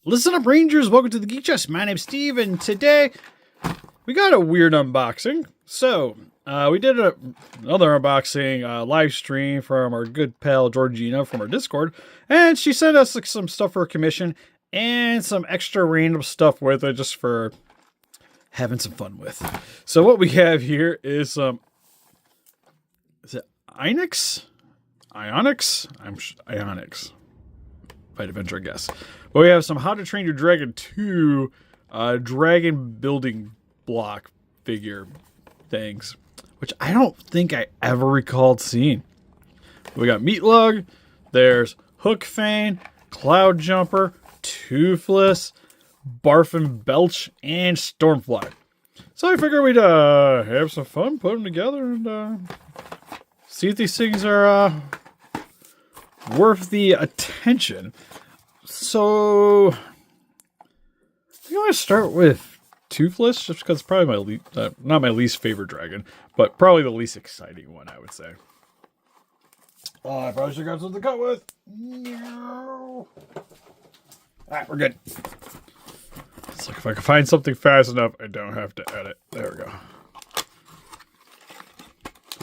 Listen up, Rangers. Welcome to the Geek Chest. My name's Steve, and today we got a weird unboxing. So, we did another unboxing live stream from our good pal Georgina from our Discord, and she sent us some stuff for a commission and some extra random stuff with it just for having some fun with. So, what we have here is some. Is it Ionix? Ionix? Ionix. By adventure, I guess. But we have some How to Train Your Dragon 2 dragon building block figure things, which I don't think I ever recalled seeing. We got Meatlug, there's Hookfang, Cloud Jumper, Toothless, Barf and Belch, and Stormfly. So I figured we'd have some fun, put them together, and see if these things are worth the attention. So I think I'm going to start with Toothless, just because it's probably my not my least favorite dragon, but probably the least exciting one, I would say. Oh, I probably should have got something to cut with. No. Alright, we're good. It's like if I can find something fast enough, I don't have to edit. There we go.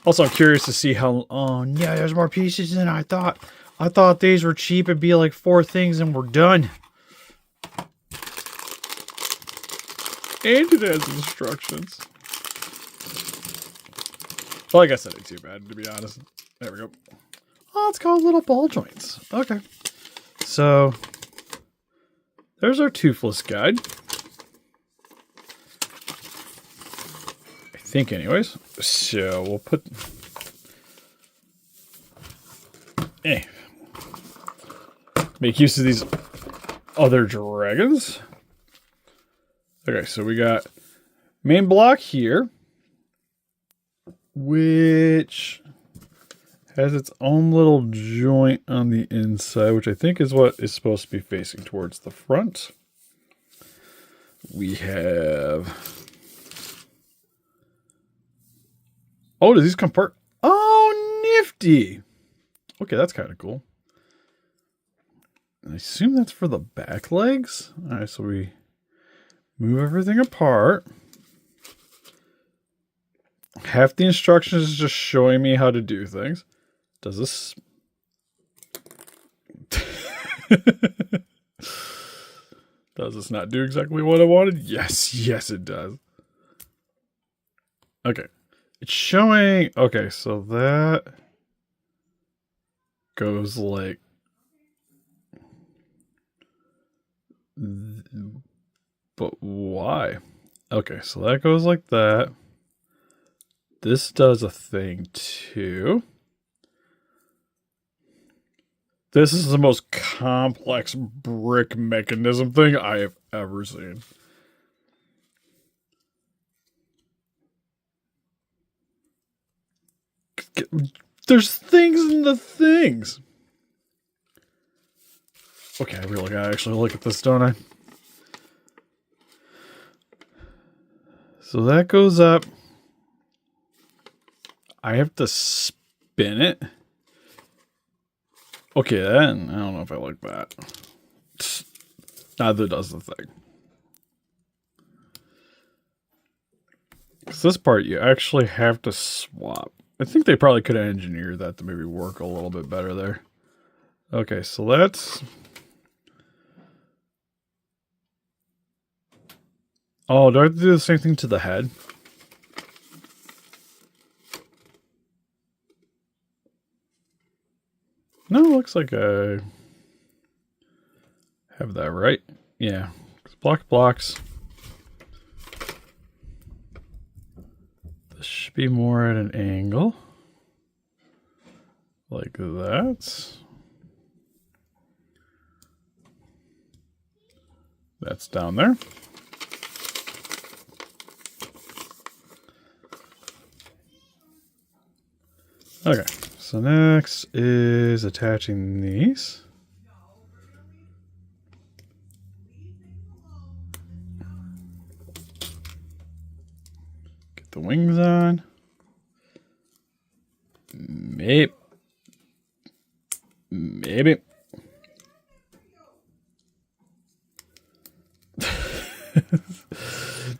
Also, I'm curious to see how... Oh, yeah, there's more pieces than I thought. I thought these were cheap. It'd be like 4 things and we're done. And it has instructions. Well, I guess that ain't too bad, to be honest. There we go. Oh, it's called little ball joints. Okay. So, there's our Toothless guide. I think, anyways. So, we'll put... Make use of these other dragons. Okay, so we got main block here, which has its own little joint on the inside, which I think is what is supposed to be facing towards the front. We have... Oh, does these come part? Oh, nifty! Okay, that's kind of cool. I assume that's for the back legs. All right, so we move everything apart. Half the instructions is just showing me how to do things. Does this... Does this not do exactly what I wanted? Yes, yes it does. Okay. It's showing... Okay, so that goes like... But why? Okay, so that goes like that. This does a thing too. This is the most complex brick mechanism thing I have ever seen. There's things in the things. Okay, I really gotta actually look at this, don't I? So that goes up. I have to spin it. Okay, then I don't know if I like that. Neither does the thing. So this part you actually have to swap. I think they probably could have engineered that to maybe work a little bit better there. Okay, so that's... Oh, do I have to do the same thing to the head? No, looks like I have that right. Yeah, blocks. This should be more at an angle. Like that. That's down there. Okay, so next is attaching these. Get the wings on. Maybe.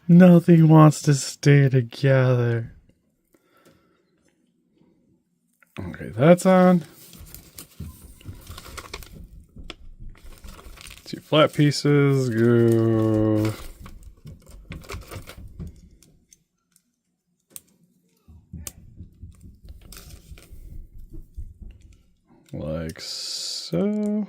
Nothing wants to stay together. Okay, that's on. 2 flat pieces go. Like so.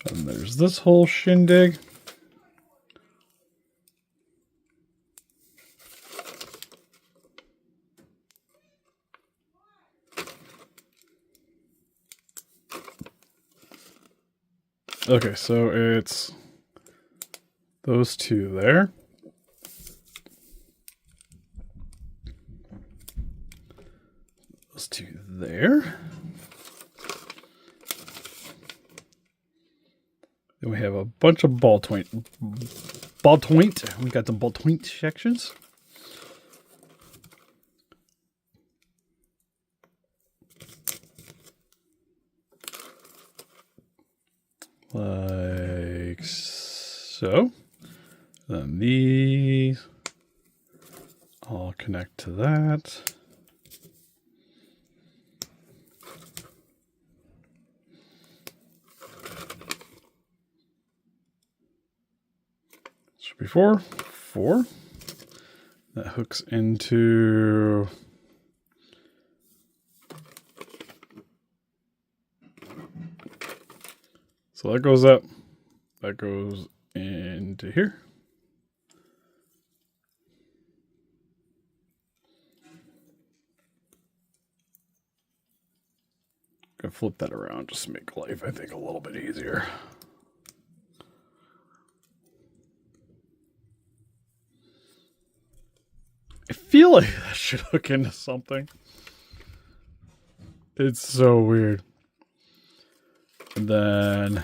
And there's this whole shindig. Okay, so it's those 2 there. Those 2 there. Then we have a bunch of ball twint. We got some ball twint sections. Like so. Then these all connect to that. Should be 4. That hooks into so that goes up, that goes into here. Gonna flip that around just to make life, I think, a little bit easier. I feel like that should hook into something. It's so weird. And then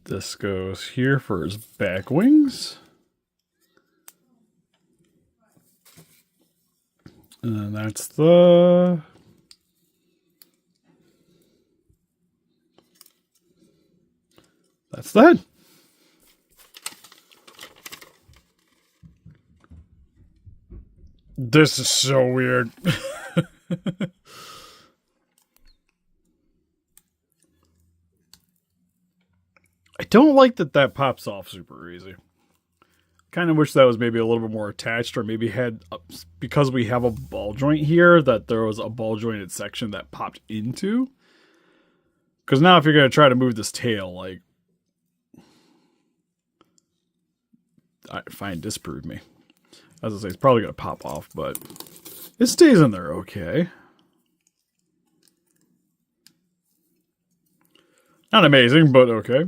this goes here for his back wings. And then that's that. This is so weird. I don't like that pops off super easy. Kind of wish that was maybe a little bit more attached, or maybe had, because we have a ball joint here, that there was a ball jointed section that popped into. Because now if you're going to try to move this tail, like, fine, disprove me. As I say, it's probably going to pop off, but it stays in there okay. Not amazing, but okay.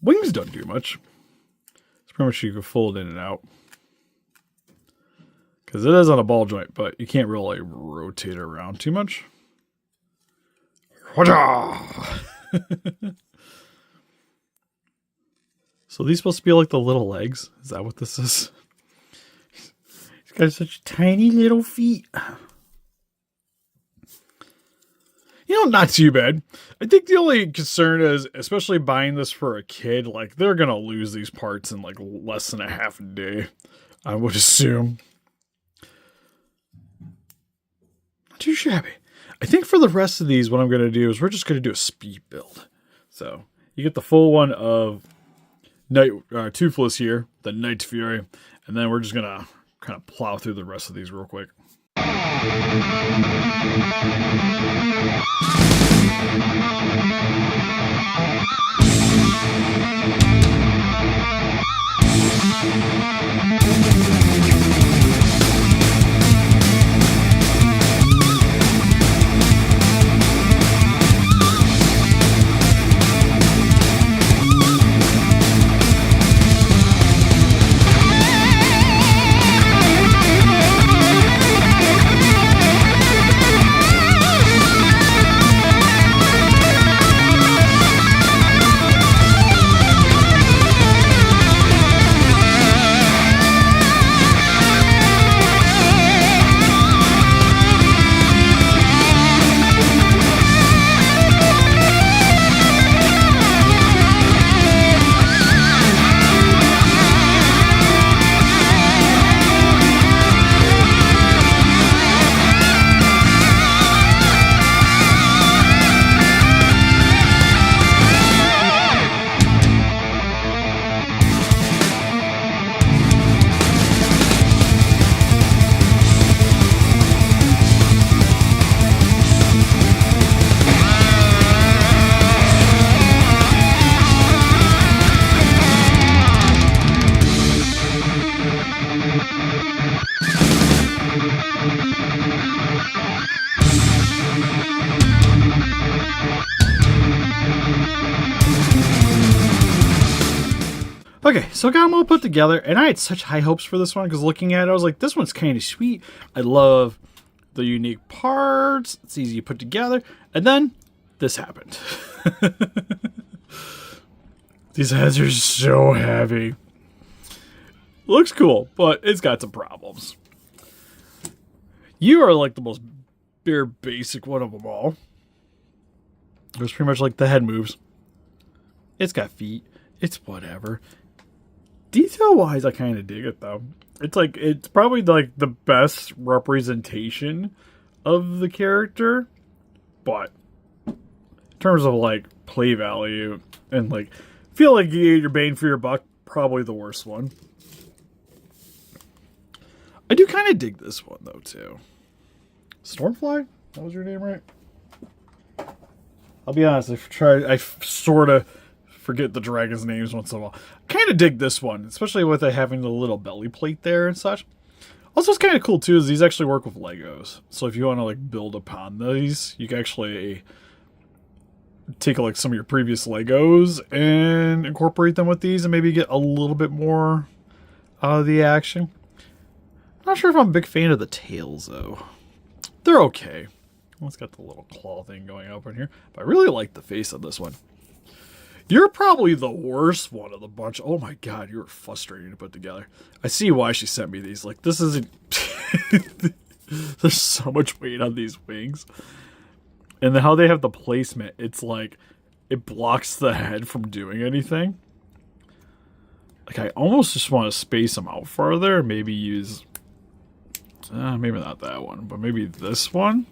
Wings don't do much. It's pretty much you can fold in and out. Because it is on a ball joint, but you can't really rotate it around too much. So these supposed to be like the little legs? Is that what this is? He's got such tiny little feet. You know, not too bad. I think the only concern is, especially buying this for a kid, like, they're going to lose these parts in, like, less than a half a day, I would assume. Not too shabby. I think for the rest of these, what I'm going to do is we're just going to do a speed build. So, you get the full one of Toothless here, the Night Fury, and then we're just going to kind of plow through the rest of these real quick. Okay, so I got them all put together, and I had such high hopes for this one because looking at it, I was like, this one's kind of sweet. I love the unique parts. It's easy to put together. And then this happened. These heads are so heavy. Looks cool, but it's got some problems. You are like the most bare basic one of them all. It's pretty much like the head moves. It's got feet. It's whatever. Detail-wise, I kind of dig it, though. It's probably like the best representation of the character, but in terms of like play value and like feel like you get your bang for your buck, probably the worst one. I do kind of dig this one though too. Stormfly? That was your name, right? I'll be honest, I sort of forget the dragon's names once in a while. Kind of dig this one, especially with it having the little belly plate there and such. Also, what's kind of cool too is these actually work with Legos. So if you want to like build upon these, you can actually take like some of your previous Legos and incorporate them with these and maybe get a little bit more out of the action. I'm not sure if I'm a big fan of the tails though. They're okay. Well, it's got the little claw thing going up in here, but I really like the face of this one. You're probably the worst one of the bunch. Oh my god, you're frustrating to put together. I see why she sent me these. Like, this isn't... There's so much weight on these wings. And then how they have the placement, it's like, it blocks the head from doing anything. Like, I almost just want to space them out farther and maybe use... maybe not that one, but maybe this one.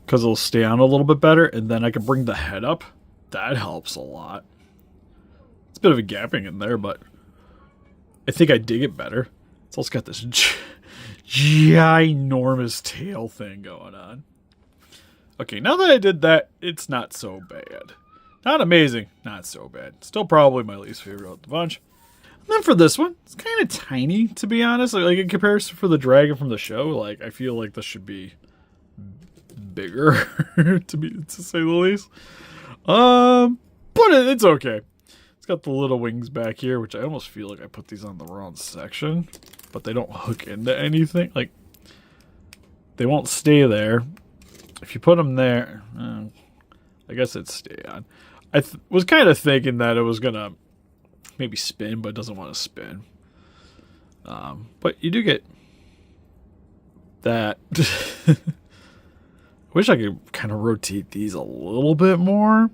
Because it'll stay on a little bit better, and then I can bring the head up. That helps a lot. It's a bit of a gapping in there, but I think I dig it better. It's also got this ginormous tail thing going on. Okay, now that I did that, it's not so bad. Not amazing, not so bad. Still probably my least favorite of the bunch. And then for this one, it's kind of tiny, to be honest. Like in comparison for the dragon from the show, like I feel like this should be bigger to say the least. But it's okay. It's got the little wings back here, which I almost feel like I put these on the wrong section, but they don't hook into anything. Like they won't stay there. If you put them there, I guess it'd stay on. I was kind of thinking that it was gonna maybe spin, but it doesn't want to spin. But you do get that. Wish I could kind of rotate these a little bit more.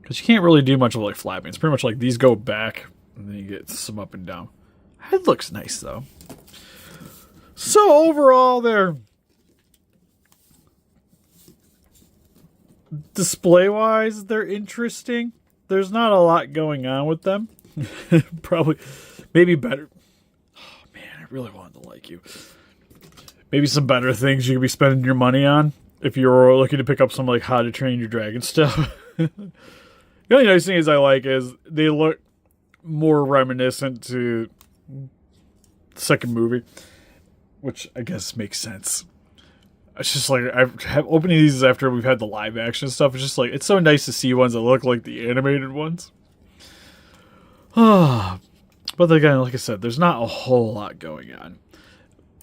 Because you can't really do much of like flapping. It's pretty much like these go back and then you get some up and down. Head looks nice though. So overall they're display wise they're interesting. There's not a lot going on with them. Probably maybe better. Oh man, I really wanted to like you. Maybe some better things you could be spending your money on if you're looking to pick up some like How to Train Your Dragon stuff. The only nice thing is they look more reminiscent to the second movie, which I guess makes sense. It's just like I've opening these after we've had the live action stuff. It's just like it's so nice to see ones that look like the animated ones. But again, like I said, there's not a whole lot going on.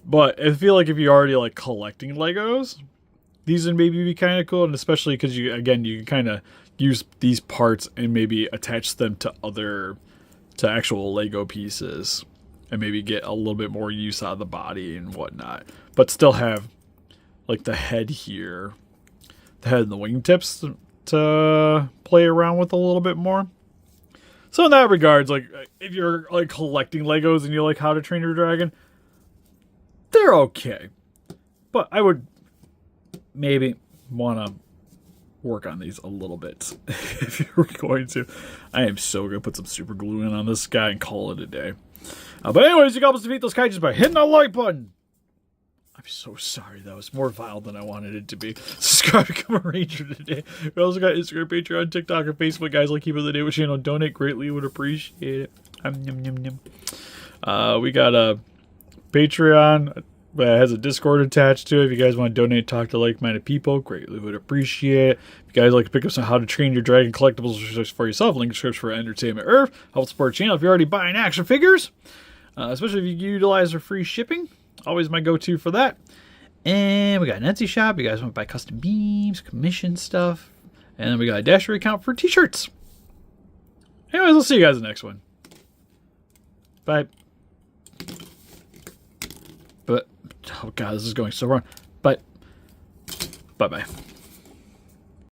But I feel like if you're already like collecting Legos, these would maybe be kind of cool, and especially because you can kind of use these parts and maybe attach them to actual Lego pieces, and maybe get a little bit more use out of the body and whatnot, but still have like the head here, the head and the wingtips to play around with a little bit more. So in that regards, like if you're like collecting Legos and you like How to Train Your Dragon, they're okay. But I would maybe want to work on these a little bit if you were going to. I am so going to put some super glue in on this guy and call it a day. But anyways, you can help us defeat those kaijus by hitting that like button. I'm so sorry. That was more vile than I wanted it to be. Subscribe, become a ranger today. We also got Instagram, Patreon, TikTok, and Facebook. Guys, like keep it the day with channel. Donate greatly. Would appreciate it. Yum, yum, yum. We got a Patreon, But it has a Discord attached to it. If you guys want to donate, talk to like-minded people, greatly would appreciate it. If you guys like to pick up some How to Train Your Dragon collectibles for yourself, link in the description for Entertainment Earth. Help support the channel if you're already buying action figures, especially if you utilize their free shipping. Always my go-to for that. And we got an Etsy shop. You guys want to buy custom beams, commission stuff. And then we got a Dasher account for t-shirts. Anyways, we'll see you guys in the next one. Bye. But, oh god, this is going so wrong. But, bye-bye.